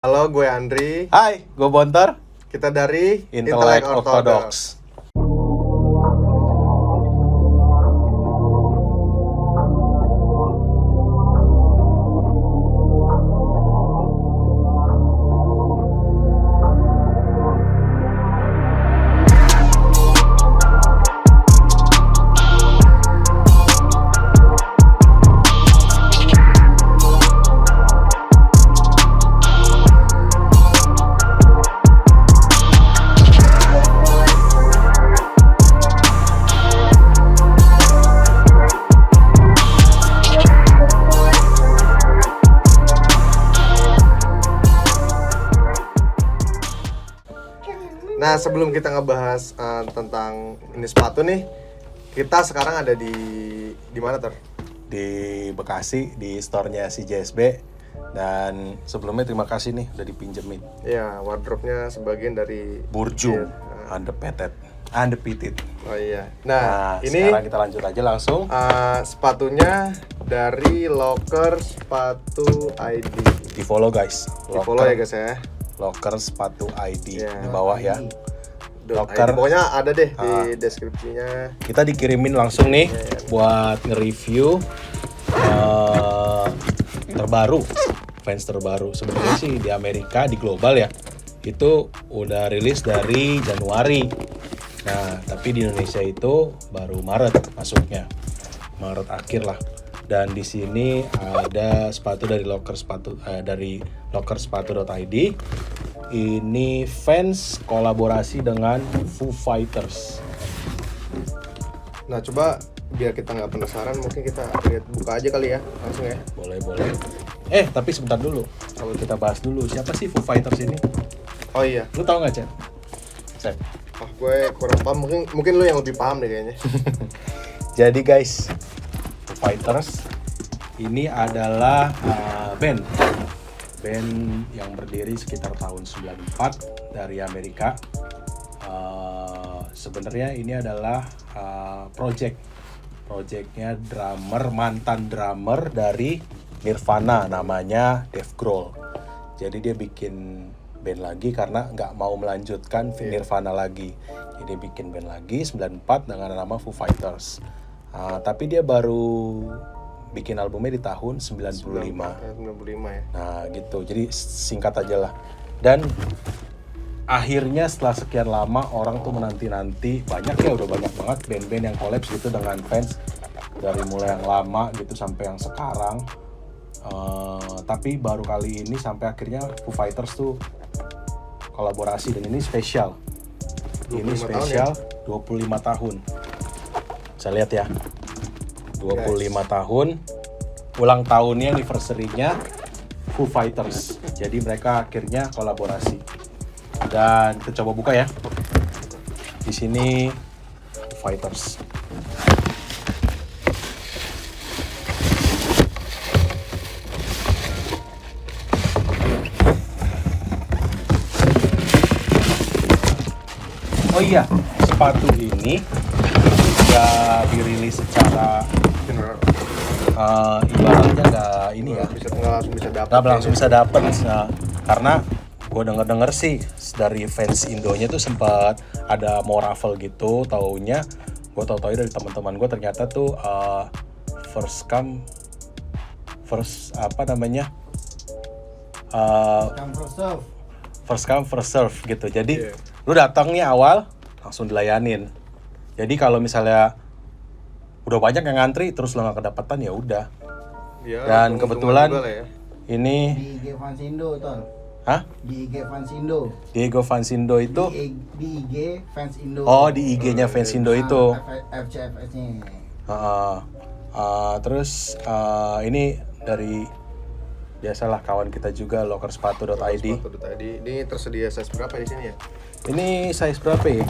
Halo, gue Andri. Hai, gue Bonter. Kita dari Intelek Ortodox. Nah, sebelum kita ngebahas tentang ini sepatu nih, kita sekarang ada di mana, Ter? Di Bekasi, di store-nya si JSB. Dan sebelumnya terima kasih nih udah dipinjemin. Ya, wardrobe-nya sebagian dari Burju, Iya. undefeated. Oh iya. Nah, ini sekarang kita lanjut aja langsung. sepatunya dari Locker Sepatu ID. Di follow guys. Di follow ya guys ya. Locker Sepatu ID Ya. di bawah ya. Locker. Locker. Pokoknya ada deh di deskripsinya. Kita dikirimin langsung nih buat nge-review terbaru, fans terbaru. Sebenarnya sih di Amerika, di global ya, itu udah rilis dari Januari. Nah, tapi di Indonesia itu baru Maret masuknya, Maret akhir lah. Dan di sini ada sepatu dari dari lockerspatu.id. Ini fans kolaborasi dengan Foo Fighters. Nah, coba biar kita nggak penasaran, mungkin kita lihat buka aja kali ya, langsung ya. Boleh. Tapi sebentar dulu. Kalau kita bahas dulu, siapa sih Foo Fighters ini? Oh iya. Lu tahu nggak, Cep? Cep. Gue kurang paham, mungkin lu yang lebih paham deh kayaknya. Jadi guys, Foo Fighters ini adalah band yang berdiri sekitar tahun 94 dari Amerika. Sebenarnya ini adalah projectnya mantan drummer dari Nirvana, namanya Dave Grohl. Jadi dia bikin band lagi karena nggak mau melanjutkan Nirvana lagi. Jadi bikin band lagi 94 dengan nama Foo Fighters. Tapi dia baru bikin albumnya di tahun 95. 95 ya. Nah gitu, jadi singkat aja lah. Dan akhirnya setelah sekian lama orang tuh menanti-nanti, udah banyak banget band-band yang collabs gitu dengan fans. Dari mulai yang lama gitu sampai yang sekarang. Tapi baru kali ini sampai akhirnya Foo Fighters tuh kolaborasi, dan ini spesial. Ini spesial ya? 25 tahun. Saya lihat ya. 25 tahun, ulang tahunnya, anniversary-nya Foo Fighters. Jadi mereka akhirnya kolaborasi. Dan kita coba buka ya. Di sini Foo Fighters. Oh iya, sepatu ini nggak dirilis secara ibaratnya nggak ini ya, nggak langsung bisa dapet. Nah, karena gue denger sih dari fans Indonya tuh sempat ada mau raffle gitu. Taunya gue tahu dari teman-teman gue, ternyata tuh first come first serve gitu. Jadi lu datang nih awal langsung dilayanin. Jadi kalau misalnya udah banyak yang ngantri terus lo nggak kedapatan, ya udah. Ya, dan kebetulan ya. Ini di IG Fansindo tol. Hah? Di IG Fansindo. Diego Fansindo itu Di IG Fansindo. Oh, di IG-nya Fansindo itu. FCFS-nya. Terus ini dari biasalah kawan kita juga, lockerspatu.id. Ini tersedia size berapa di sini ya? Ini size berapa ya?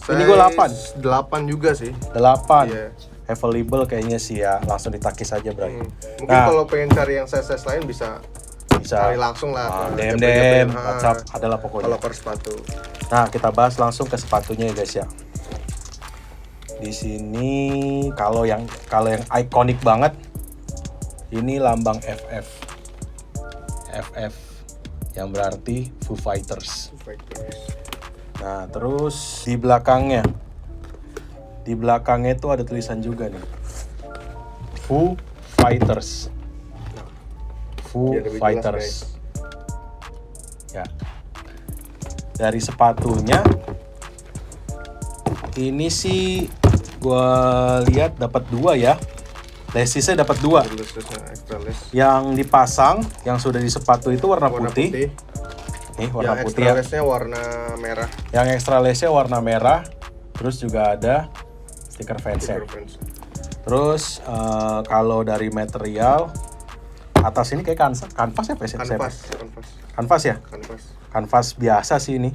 Ini Size gue 8 juga sih. 8. Iya. Available kayaknya sih ya, langsung ditakis aja, Bray. Mungkin Nah, kalau pengen cari yang size lain bisa cari langsung lah. DM, WhatsApp, adalah pokoknya. Locker sepatu. Nah, kita bahas langsung ke sepatunya ya guys ya. Di sini kalau yang ikonik banget, ini lambang FF. yang berarti Foo Fighters. Foo Fighters. Nah, terus di belakangnya itu ada tulisan juga nih. Foo Fighters. Foo Biar lebih jelas, Fighters. Ya. Dari sepatunya ini sih gua lihat dapat 2 ya. Lesisnya dapat 2. Extra lace. Yang dipasang, yang sudah di sepatu itu warna putih. Nih, warna Yang putih extra ya. lace-nya warna merah. Yang extra lace-nya warna merah. Terus juga ada stiker fansnya. Stiker fans. Terus kalau dari material atas ini kayak kanvas ya, kanvas ya? Kanvas biasa sih ini.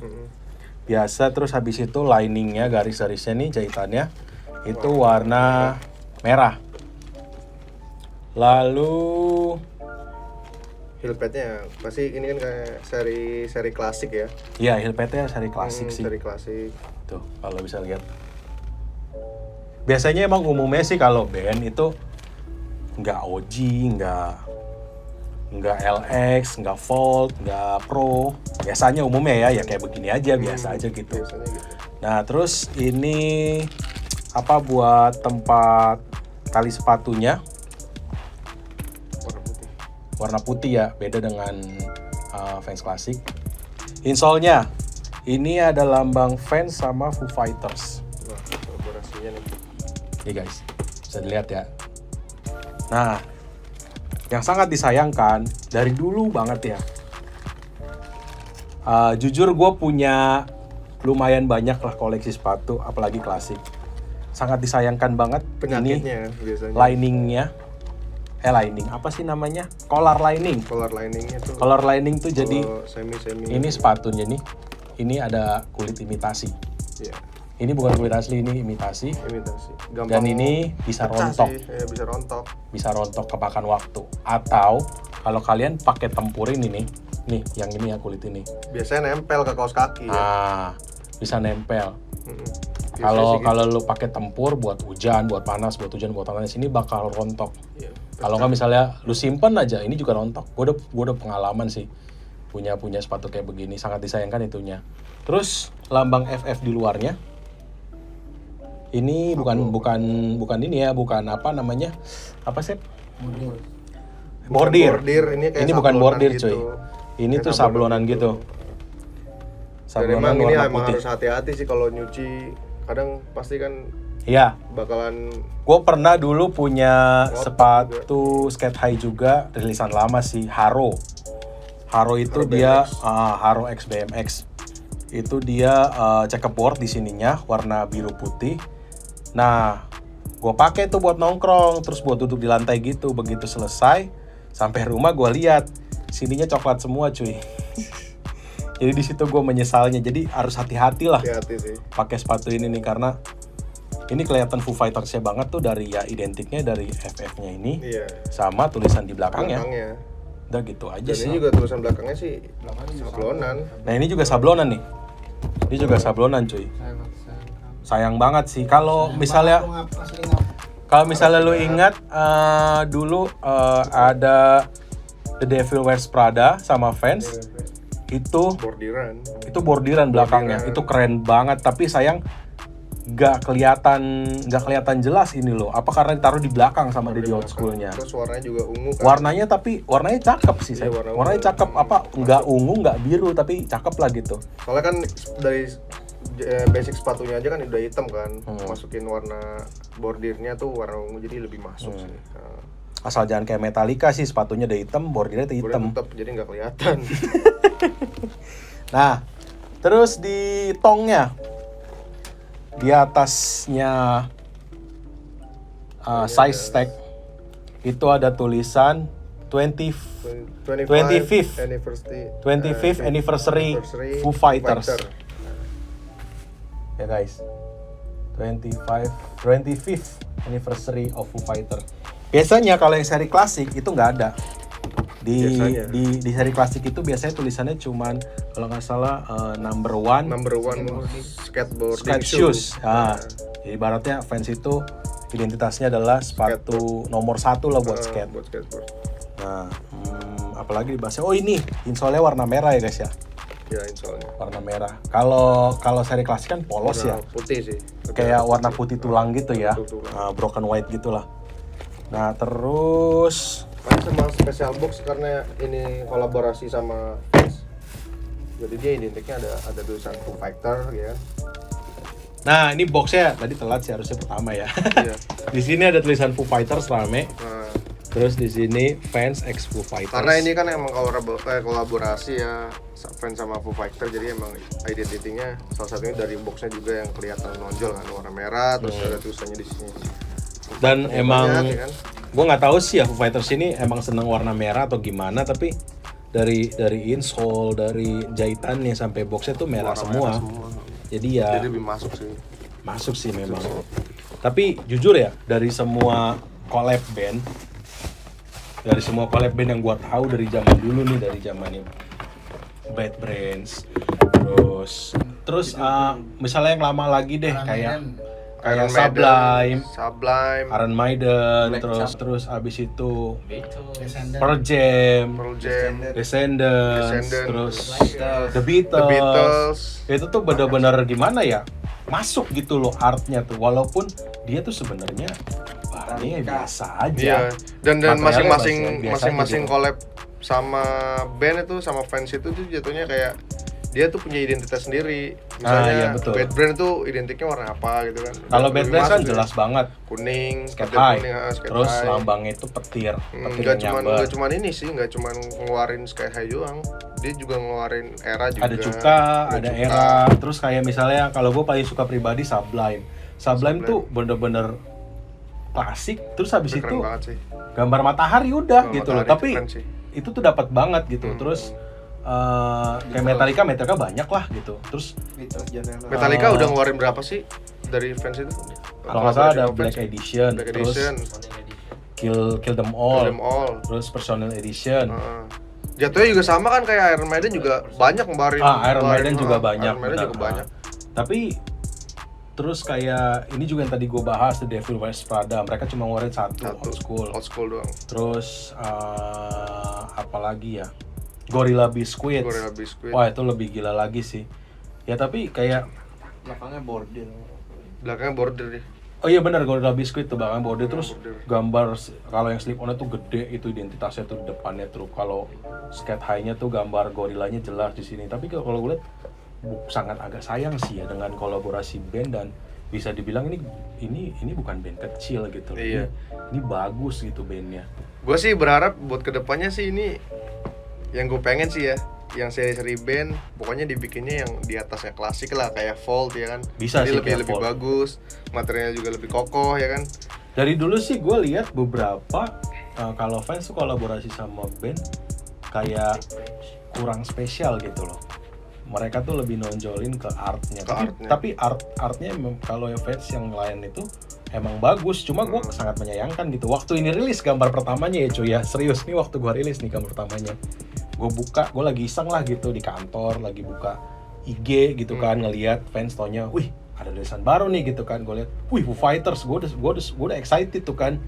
Biasa, terus habis itu liningnya, garis-garisnya nih, jahitannya itu warna merah. Lalu Heel padnya pasti ini kan kayak seri klasik ya. iya, heel padnya seri klasik sih. Seri klasik. Tuh, kalau bisa lihat. Biasanya emang umumnya sih kalau band itu nggak OG, nggak LX, nggak Volt, nggak Pro. Biasanya umumnya ya kayak begini aja, biasa aja gitu. Biasanya gitu. Nah, terus ini apa buat tempat tali sepatunya? Warna putih. Warna putih ya, beda dengan Vans Classic. Insole-nya ini ada lambang Vans sama Foo Fighters. Wah, kolaborasinya nih. Nih guys, bisa dilihat ya. Nah, yang sangat disayangkan dari dulu banget ya. Jujur gue punya lumayan banyak lah koleksi sepatu, apalagi klasik. Sangat disayangkan banget Penyakitnya ini biasanya. liningnya. Lining apa sih namanya? Collar lining. Collar liningnya tuh. Collar lining tuh jadi semi. ini sepatunya nih. Ini ada kulit imitasi. Iya. Ini bukan kulit asli, ini imitasi. Imitasi. Dan ini bisa pecah rontok. sih. Ya, bisa rontok. Bisa rontok kemakan waktu. Atau kalau kalian pakai tempur ini nih, yang ini ya kulit ini. Biasanya nempel ke kaos kaki ya. Bisa nempel. Biasanya Kalau sih kalau lu pakai tempur buat hujan, buat panas, buat panas ini bakal rontok. gitu. Iya. Kalau nggak misalnya lu simpen aja, ini juga rontok. Gue udah pengalaman sih punya sepatu kayak begini, sangat disayangkan itunya. Terus lambang FF di luarnya. Ini bukan ini ya, bukan apa namanya? Apa sih? Bordir. Ini bukan bordir, gitu. cuy. Ini Kayak tuh sablonan gitu. Dan Sablonan emang ini warna emang putih. harus hati-hati sih kalau nyuci. Kadang pasti kan Iya. bakalan Gue pernah dulu punya Ngotak sepatu skate high juga, rilisan lama sih, Haro. Haro itu Haro dia BMX. Haro X BMX. Itu dia checkerboard di sininya warna biru putih. Nah, gue pakai tuh buat nongkrong, terus buat duduk di lantai gitu. Begitu selesai, sampai rumah gue lihat sininya coklat semua, cuy. Jadi di situ gue menyesalnya. Jadi harus hati-hati lah hati-hati sih. pakai sepatu ini nih, karena ini kelihatan Foo Fighters-nya banget tuh dari ya identiknya dari FF-nya ini Iya. sama tulisan di belakangnya. Belakangnya. Udah gitu aja Dan sih. ini juga tulisan belakangnya sih sablonan. Nah, ini juga sablonan nih. Ini juga sablonan, cuy. Sayang banget sih kalau misalnya lu ingat dulu ada The Devil Wears Prada sama Vans. Itu bordiran belakangnya. Itu keren banget, tapi sayang nggak kelihatan jelas ini loh. Apa karena ditaruh di belakang sama di old school-nya. Terus warnanya juga ungu kan. Warnanya cakep sih, Iya, saya. warna Warnanya ungu. cakep, apa nggak ungu nggak biru tapi cakep lah gitu. Soalnya kan dari basic sepatunya aja kan udah hitam kan. Masukin warna bordirnya tuh warna ungu jadi lebih masuk sih. Nah, Asal jangan kayak Metallica sih, sepatunya udah hitam, bordirnya hitam. tetap jadi nggak kelihatan. Nah, terus di tongnya, di atasnya size tag itu ada tulisan 25th anniversary Foo Fighters. Ya guys, 25th anniversary of Foo Fighters. Biasanya kalau yang seri klasik itu nggak ada. Di seri klasik itu biasanya tulisannya cuman kalau nggak salah number one skateboarding shoes. Nah, jadi ibaratnya Vans itu identitasnya adalah sepatu nomor 1 lah buat skate. Buat skateboard. Nah, apalagi dibahasnya. Oh ini insole warna merah ya guys ya. Ya insolnya. Warna merah. Kalau seri klasik kan polos ya. Putih sih. Kayak warna putih tulang gitu ya. Putih tulang. Broken white gitulah. Nah, terus Sama special box karena ini kolaborasi sama Vans. Jadi dia identiknya ada tulisan Foo Fighter ya. nah, ini boxnya tadi telat sih harusnya pertama ya. Iya. Di sini ada tulisan Foo Fighters rame. Nah, Terus di sini Fans X Foo Fighters. karena ini kan emang kolaborasi ya Vans sama Foo Fighter, jadi emang identitinya salah satunya dari boxnya juga yang kelihatan menonjol kan warna merah, terus ada tulisannya di sini. Dan emang Banyak, ya kan? gue nggak tahu sih ya Foo Fighters ini emang seneng warna merah atau gimana, tapi dari insole, dari jahitannya sampai boxnya tuh merah semua. Jadi ya Jadi lebih masuk sih. memang. Tapi jujur ya, dari semua collab band yang gua tahu dari zaman dulu nih, dari zamannya Bad Brains, terus misalnya yang lama lagi deh kayak Iron Sublime, Iron Maiden, terus abis itu Pearl Jam, Descendants, terus The Beatles. Itu tuh benar-benar gimana ya, masuk gitu loh artnya tuh, walaupun dia tuh sebenarnya bahannya biasa aja. Iya. Dan Materialnya masing-masing gitu. collab sama band itu sama fans itu tuh jatuhnya kayak dia tuh punya identitas sendiri. Misalnya iya, betul. Bad Brand tuh identiknya warna apa gitu kan. Kalau Bad Lebih Brains kan masuk jelas banget, kuning, skate pattern high, kuning, skate terus high. lambangnya itu petir Nggak yang nyambar. cuman ini sih, nggak cuman ngeluarin skate high doang. Dia juga ngeluarin era juga. Ada cuka, ada era, terus kayak misalnya kalau gue paling suka pribadi Sublime tuh bener-bener klasik, terus habis Keren itu banget sih. gambar matahari udah gitu loh, Matahari tapi keren sih. itu tuh dapat banget gitu. Terus kayak Metallica banyak lah gitu. Terus Metallica udah ngeluarin berapa sih dari fans itu? kalau nggak salah ada Fans. Black Edition, Black terus Edition, Kill Them All, Kill Them All. terus Personal Edition. Jatuhnya juga sama kan kayak Iron Maiden juga banyak ngeluarin. Iron Maiden juga banyak. Iron Maiden benar. juga banyak. Tapi terus kayak ini juga yang tadi gue bahas, The Devil Wears Prada, mereka cuma ngeluarin satu old school. doang. Terus apalagi ya, Gorilla Biscuits. Gorilla Biscuits. Wah itu lebih gila lagi sih. Ya tapi kayak Belakangnya border deh. oh iya benar, Gorilla Biscuit tuh bahkan border. Terus border. gambar kalau yang slip on-nya tuh gede, itu identitasnya tuh depannya tuh. Kalau skate high-nya tuh gambar gorillanya jelas di sini. Tapi kalau gue lihat sangat agak sayang sih ya dengan kolaborasi band, dan bisa dibilang ini bukan band kecil gitu loh. Iya. Ini bagus gitu bandnya. Gue sih berharap buat kedepannya sih ini yang gue pengen sih ya, yang seri-seri band pokoknya dibikinnya yang di atasnya klasik lah, kayak Volt ya kan. Bisa jadi sih kayak lebih Volt. bagus, materialnya juga lebih kokoh ya kan. Dari dulu sih gue lihat beberapa kalau fans tuh kolaborasi sama band kayak kurang spesial gitu loh. Mereka tuh lebih nonjolin ke artnya. Tapi artnya kalau yang fans yang lain itu emang bagus. Cuma gue sangat menyayangkan gitu. Waktu ini rilis gambar pertamanya ya cuy ya, serius nih waktu gue rilis nih gambar pertamanya. Gue buka, gue lagi iseng lah gitu di kantor, lagi buka IG gitu kan, ngelihat fans taunya, wih ada tulisan baru nih gitu kan. Gue lihat, wih Foo Fighters, gue udah excited tuh kan.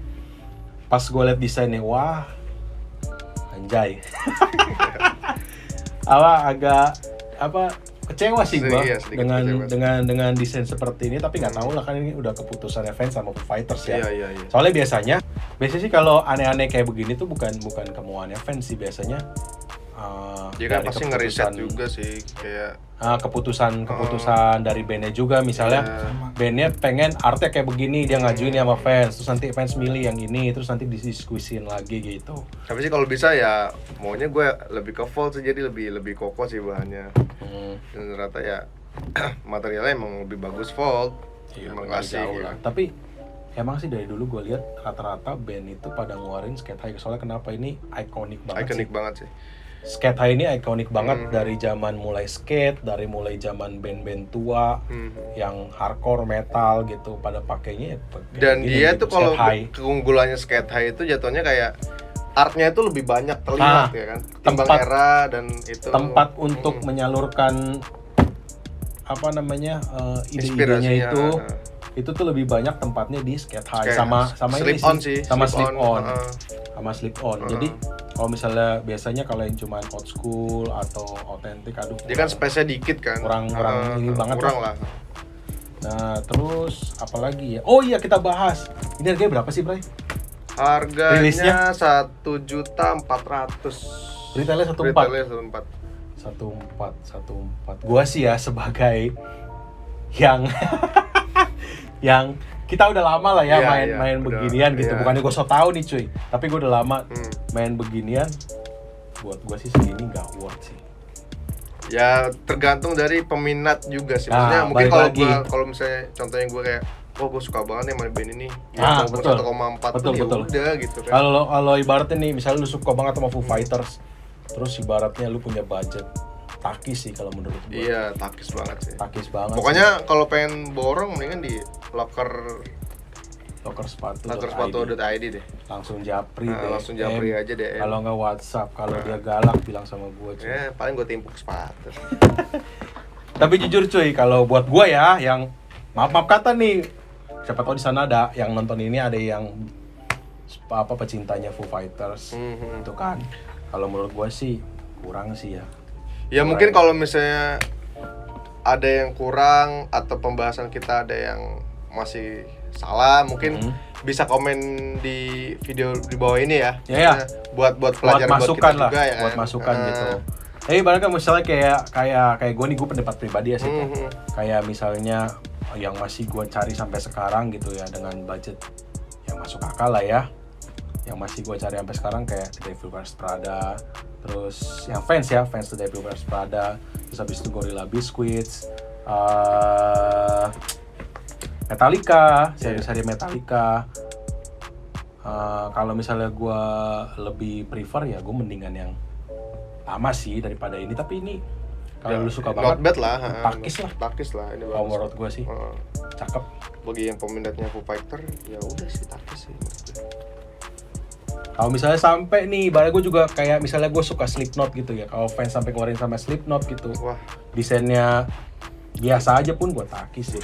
Pas gue lihat desainnya, wah anjay. Kecewa sih gue dengan desain seperti ini, tapi nggak tahu lah kan ini udah keputusannya fans sama Foo Fighters ya. Iya. Soalnya biasanya sih kalau aneh-aneh kayak begini tuh bukan kemauannya fans sih biasanya. Dia kan dari pasti ngeriset juga sih kayak keputusan dari bandnya juga, misalnya bandnya pengen artnya kayak begini, dia ngajuin sama fans, terus nanti fans milih yang ini, terus nanti didiskusin lagi gitu. Tapi sih kalau bisa ya maunya gue lebih ke Volt sih, jadi lebih kokoh sih bahannya. Dan ternyata ya materialnya emang lebih bagus Volt. Iya, emang nggak klasik jauh ya. lah. Tapi emang sih dari dulu gue lihat rata-rata band itu pada ngeluarin skate high, soalnya kenapa ini ikonik banget Ikonik sih. banget sih. Skate high ini ikonik banget dari zaman mulai skate, dari mulai zaman band-band tua yang hardcore metal gitu pada pakainya. Dan gini dia gitu, tuh kalau skate high. keunggulannya skate high itu jatuhnya kayak artnya itu lebih banyak terlihat ya kan. Timbang era dan itu tempat untuk menyalurkan ide-idenya itu tuh lebih banyak tempatnya di skate high sama slip ini on sih, sih, sama slip slip on. on. Sama slip on. Jadi Kalau misalnya biasanya kalau yang cuma old school atau otentik, aduh. Dia kan space-nya dikit kan. Kurang ini banget kurang lah. Nah, terus apalagi ya? Oh iya, kita bahas. Ini harganya berapa sih, Bray? Harganya 1.400.000. Retailnya 1.4. Retailnya 1.4. Gua sih ya sebagai yang yang kita udah lama lah ya main udah, beginian gitu. iya. Bukannya gue so tau nih cuy, tapi gue udah lama main beginian. Buat gue sih segini nggak worth sih. Ya tergantung dari peminat juga sih. Maksudnya Nah, mungkin balik kalau misalnya contohnya gue kayak, oh gue suka banget nih main band ini. Ah, walaupun betul. 1,4 Betul, tuh ya betul. udah gitu kan. Kalau ibaratnya nih, misalnya lu suka banget sama Foo Fighters, terus ibaratnya lu punya budget, takis sih kalau menurut gue. Iya, takis banget sih. Takis banget. Pokoknya kalau pengen borong mendingan di locker lokersepatu.id deh. langsung japri Nah, deh. langsung japri aja deh. Kalau nggak WhatsApp, kalau dia galak bilang sama gue. Ya, paling gue timpuk sepatu. Tapi jujur cuy, kalau buat gue ya, yang maaf kata nih, siapa tahu di sana ada yang nonton ini, ada yang pecintanya Foo Fighters, itu kan. Kalau menurut gue sih kurang sih ya. Ya mungkin kalau misalnya ada yang kurang atau pembahasan kita ada yang masih salah, mungkin bisa komen di video di bawah ini ya. Ya. Buat pelajaran buat masukan kita lah, juga ya kan. buat masukan gitu. Tapi ibaratnya misalnya kayak gue nih, gue pendapat pribadi ya sih. Kayak misalnya yang masih gue cari sampai sekarang gitu ya, dengan budget yang masuk akal lah ya. Yang masih gue cari sampai sekarang kayak The Devil Wears Prada, terus yang fans The Devil Wears Prada, terus habis itu Gorilla Biscuits, Metallica, seri-seri Metallica. Kalau misalnya gue lebih prefer ya gue mendingan yang lama sih daripada ini, tapi ini kalau lu suka banget, not bad lah. takis lah. Ini Kalau bagus. menurut gue sih cakep. Bagi yang peminatnya Foo Fighter, ya udah sih takis sih. Kalau misalnya sampai nih, ibaratnya gue juga kayak misalnya gue suka Slipknot gitu ya. Kalau fans sampai ngeluarin sama Slipknot gitu, Wah, desainnya biasa aja pun gue takis sih.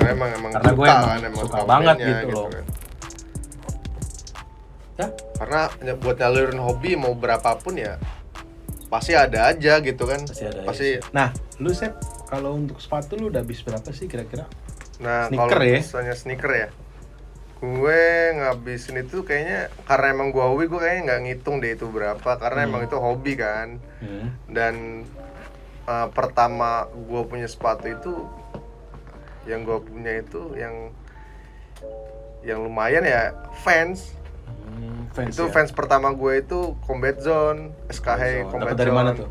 emang Karena gue suka emang suka sama banget bandnya, gitu loh. kan. Ya? Karena buat nyalurin hobi mau berapapun ya pasti ada aja gitu kan. Pasti ada. Pasti. Ya. Nah, lu Sep, kalau untuk sepatu lu udah habis berapa sih kira-kira? Nah, Sneaker kalau ya? misalnya sneaker ya, gue ngabisin itu kayaknya karena emang gue hobi, gue kayaknya nggak ngitung deh itu berapa, karena emang itu hobi kan. Dan pertama gue punya sepatu itu, yang gue punya itu yang lumayan ya Vans. Fans Itu ya? Vans pertama gue itu Combat Zone, SKH Combat Dapat dari Zone. mana tuh?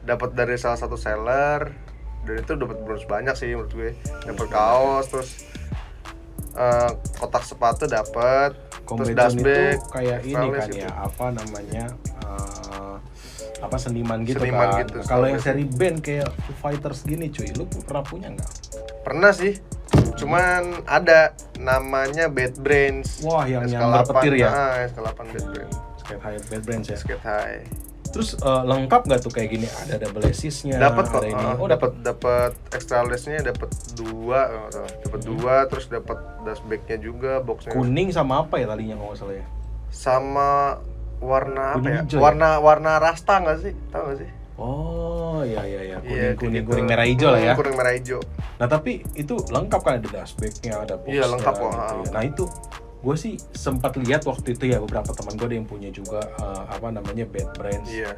Dapat dari salah satu seller, dan itu dapat bonus banyak sih menurut gue. Dapat kaos, terus kotak sepatu dapat, terus Combat Zone dust bag, itu kayak ini Vales kan gitu. ya, apa namanya, apa seniman gitu Seniman kan. gitu, Kalau yang setahu seri band kayak Foo Fighters gini cuy, lu pernah punya nggak? Pernah sih, cuman ada namanya Bad Brains. Wah, yang SK8, berpetir ya? SK8 Bad Brains. Skate High Bad Brands ya. Skate High. Terus lengkap nggak tuh kayak gini? Ada double assist-nya, Dapat kok. ada ini. Oh, dapat extra lace-nya, dapat 2, dapat 2, terus dapat dust bag-nya juga, box-nya. kuning sama apa ya tadinya kalau nggak salah ya? Sama warna Kuning apa ya? hijau ya? Warna rasta nggak sih? Tahu nggak sih? Oh, iya. Iya, Kuning gitu. kuning merah hijau lah ya. Kuning merah hijau. Nah, tapi itu lengkap kan, ada dust bag-nya, ada box-nya. Iya, lengkap kok. Gitu ya. Nah, itu gue sih sempat lihat waktu itu ya, beberapa teman gue ada yang punya juga apa namanya Bad Brands. Iya.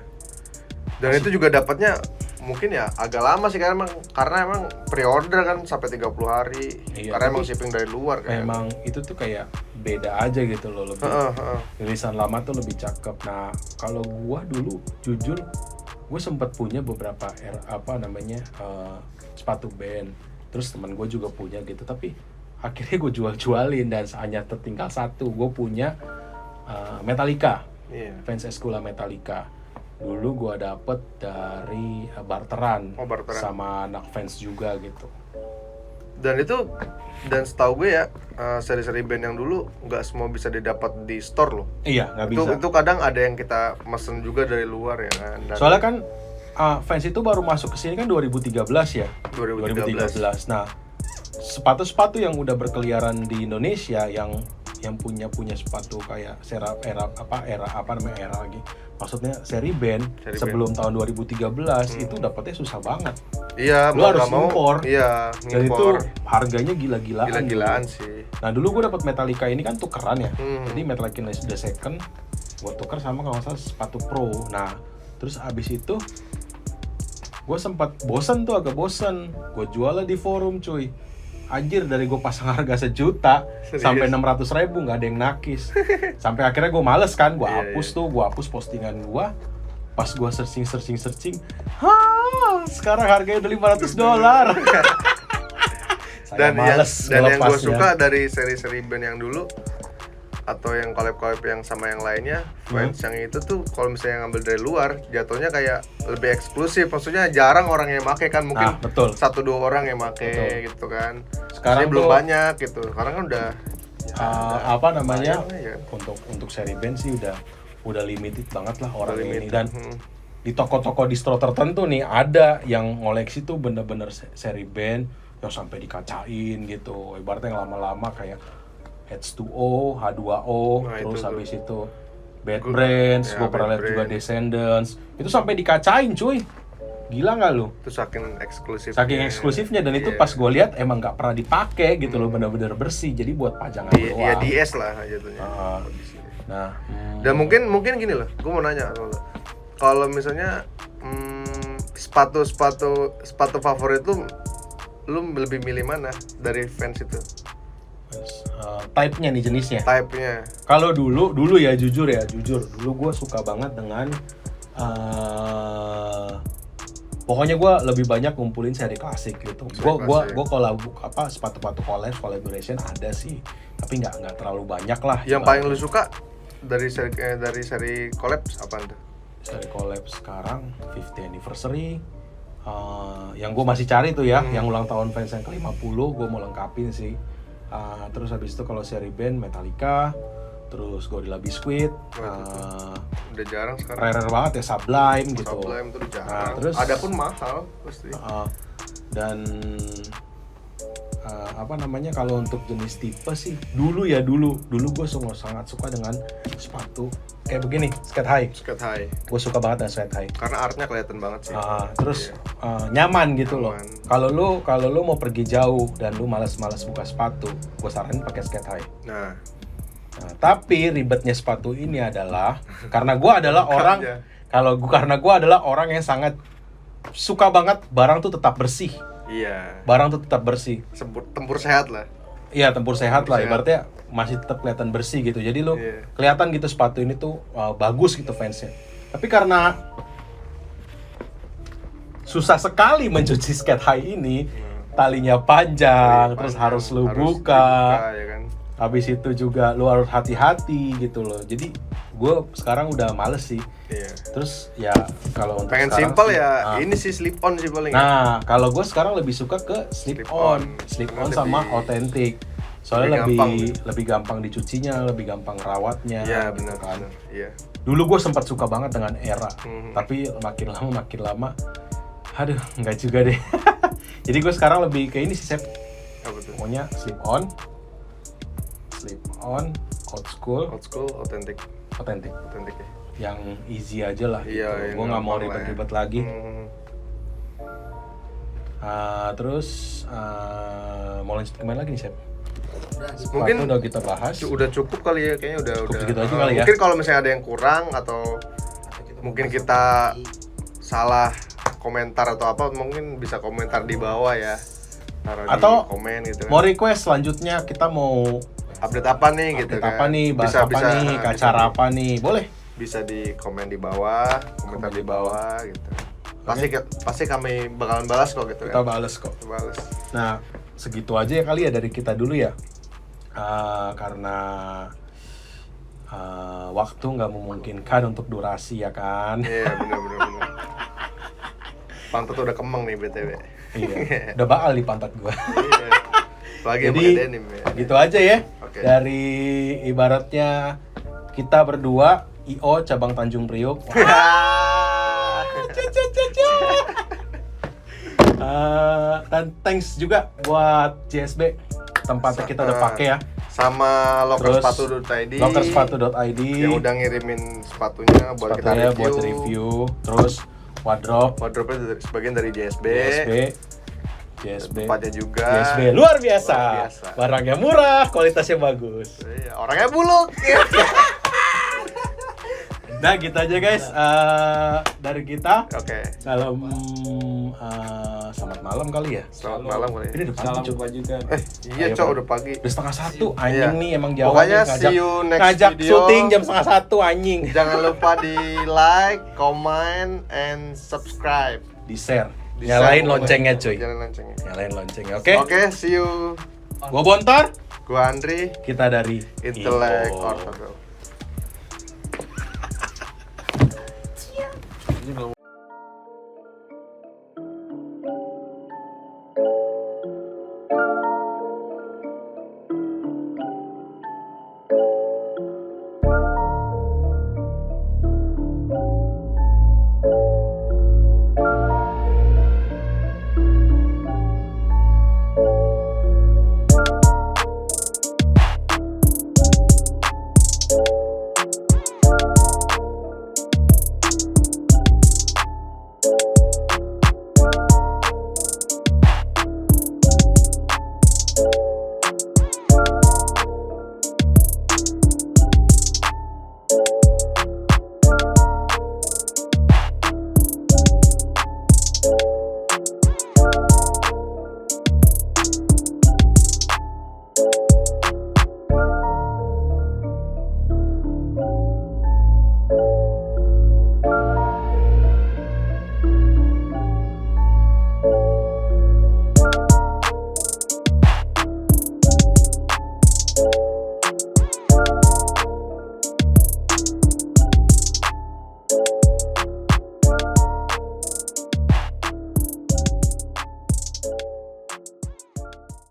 Dan itu juga dapatnya mungkin ya agak lama sih, karena emang pre-order kan sampai 30 hari. Iya, karena emang tapi shipping dari luar kan. Memang itu tuh kayak beda aja gitu loh, lebih rilisan lama tuh lebih cakep. Nah, kalau gua dulu jujur gue sempat punya beberapa sepatu band, terus teman gue juga punya gitu, tapi akhirnya gue jualin dan hanya tertinggal satu. Gue punya Metallica, Vans Escula Metallica. Dulu gue dapet dari barteran, sama anak fans juga gitu. Dan setahu gue ya, seri-seri band yang dulu nggak semua bisa didapat di store loh. Iya, nggak bisa. Itu kadang ada yang kita mesen juga dari luar ya kan. Soalnya kan fans itu baru masuk ke sini kan 2013 ya. 2013. Nah, sepatu-sepatu yang udah berkeliaran di Indonesia yang yang punya sepatu kayak era lagi. Maksudnya seri band Seri sebelum tahun 2013 itu dapetnya susah banget. Iya, Lu harus nggak mau. impor. Iya, Dan itu impor. harganya gila-gilaan. Gila-gilaan sih. Nah dulu gue dapat Metallica ini kan tukeran ya. Hmm. Jadi Metallica ini sudah second, gue tuker sama kalau nggak salah sepatu pro. Nah terus abis itu gue sempat agak bosen. Gue jual lah di forum cuy. Anjir, dari gue pasang harga 1 juta Serius? sampai 600.000 nggak ada yang nakis. Sampai akhirnya gue males kan, gue Iya, hapus iya. tuh, gue hapus postingan gue. Pas gue searching, sekarang harganya udah $500. Saya Dan males yang gue ngelepasnya. suka dari seri-seri band yang dulu atau yang collab-collab yang sama yang lainnya, fans yang itu tuh kalau misalnya ngambil dari luar jatuhnya kayak lebih eksklusif, maksudnya jarang orang yang make kan, mungkin Nah, betul. 1-2 orang yang make Betul. gitu kan. Sekarang Maksudnya belum tuh, banyak gitu, sekarang kan udah apa namanya, lumayan ya. untuk seri band sih udah limited banget lah orang Udah ini. limited. Dan di toko-toko distro tertentu nih ada yang ngoleksi tuh bener-bener seri band yang sampai dikacain gitu, ibaratnya yang lama-lama kayak H2O, H2O, Nah, terus itu habis itu Bad Good. Brains, Ya, gue pernah Bad lihat juga Brains. Descendants, itu sampai dikacain cuy, gila nggak lu? Itu saking eksklusif. Saking eksklusifnya, dan itu Iya. pas gue lihat emang nggak pernah dipakai gitu loh, bener-bener bersih, jadi buat pajangan doang. Iya, DS lah jatuhnya. Ah. Kondisinya. Nah, Dan mungkin gini loh, gue mau nanya sama lo. Kalau misalnya sepatu favorit lu lebih milih mana dari fans itu? type-nya nih, jenisnya. Type-nya. Kalau dulu ya jujur, dulu gue suka banget dengan pokoknya gue lebih banyak ngumpulin seri klasik gitu. Gue kalau sepatu collaboration ada sih, tapi nggak terlalu banyak lah. Yang paling lu suka dari seri collabs apa tuh? Seri collab sekarang 50th anniversary, yang gue masih cari tuh ya, yang ulang tahun fans yang ke-50 gue mau lengkapin sih. Terus habis itu kalau seri band Metallica, terus Gorilla Biscuit, Udah jarang sekarang. rare banget ya, Sublime gitu. Sublime tuh udah jarang. Nah, terus Ada pun mahal pasti. Dan apa namanya, kalau untuk jenis tipe sih dulu gue sangat suka dengan sepatu kayak begini, skate high. Skate high. Gue suka banget dengan skate high. Karena artnya kelihatan banget sih. Terus Iya. nyaman gitu loh. Nyaman. Kalau lu mau pergi jauh dan lu malas buka sepatu, gue saranin pakai skate high. Nah, Nah, tapi ribetnya sepatu ini adalah karena gue adalah orang yang sangat suka banget barang tuh tetap bersih. iya. Barang tuh tetap bersih. Tempur sehat lah. Iya, tempur sehat lah, Sehat. ibaratnya masih tetap kelihatan bersih gitu. Jadi lu Iya. kelihatan gitu sepatu ini tuh bagus gitu fansnya. Tapi karena susah sekali mencuci skate high ini, talinya panjang, terus harus lu buka. Ya kan? Habis itu juga lu harus hati-hati gitu loh. Jadi gue sekarang udah males sih. Iya. Terus ya kalau untuk Pengen sekarang simple sih, ya, ini sih slip on sih paling. Nah, kalau gue sekarang lebih suka ke slip on Karena sama lebih- authentic. Soalnya lebih lebih gampang dicucinya, lebih gampang rawatnya. Iya, gitu benar kan. benar. Iya. Dulu gue sempat suka banget dengan era, Mhm. tapi makin lama, aduh, nggak juga deh. Jadi gue sekarang lebih ke ini sih, Sep. Apa tuh? Pokoknya slip on, old school, Authentic authentic. ya. Yang easy aja lah Iya, gitu. yang Gue nggak mau gampang lah ya. ribet-ribet lagi. Terus mau lanjut kemana lagi nih, Sep? Mungkin Sepatu udah kita bahas. udah cukup kali ya, kayaknya udah segitu aja kali ya. Mungkin kalau misalnya ada yang kurang atau mungkin kita salah komentar atau apa, mungkin bisa komentar di bawah ya. Taruh Atau di komen gitu kan. mau request selanjutnya kita mau Update apa nih gitu update kan. apa nih, bahas apa nih, ke acara apa nih, boleh. Bisa di komen di bawah, komentar di bawah gitu. Pasti kami bakalan balas kok gitu Kita kan. bales kok. Kita balas. Nah, segitu aja ya kali ya dari kita dulu ya. Karena waktu nggak memungkinkan untuk durasi ya kan. Iya, benar. Pantat udah kemeng nih BTW. Iya. Udah bakal di pantat gua. Iya. Lagi yang Jadi pakai denim ya. gitu aja ya. Oke. Dari ibaratnya kita berdua IO cabang Tanjung Priok. Dan thanks juga buat JSB, tempatnya kita udah pakai ya. sama Terus, lokersepatu.id lokersepatu.id yang udah ngirimin sepatunya buat kita sepatunya review. buat review. Terus Wardrobe-nya sebagian dari JSB. Tempatnya juga. JSB luar biasa. Luar biasa. Barangnya murah, kualitasnya bagus. Iya, orangnya buluk. Nah, gitu aja guys. Dari kita. Oke. Salam selamat malam kali ya. Selamat malam kali. Ini udah Salam pagi, Cuk. kebajikan. Iya, Ayo, Cok, Pak. udah pagi. Udah 1:30. Anjing Iya. nih emang Jawa Pokoknya nih, see you next ngajak video. syuting jam 1:30 anjing. Jangan lupa di like, comment, and subscribe. Di share. Di Nyalain share, loncengnya komen. cuy. Nyalain loncengnya. Nyalain loncengnya. Oke. Oke, see you. Gua Bontor. Gua Andri, Kita dari Intellect Info. Orthodox.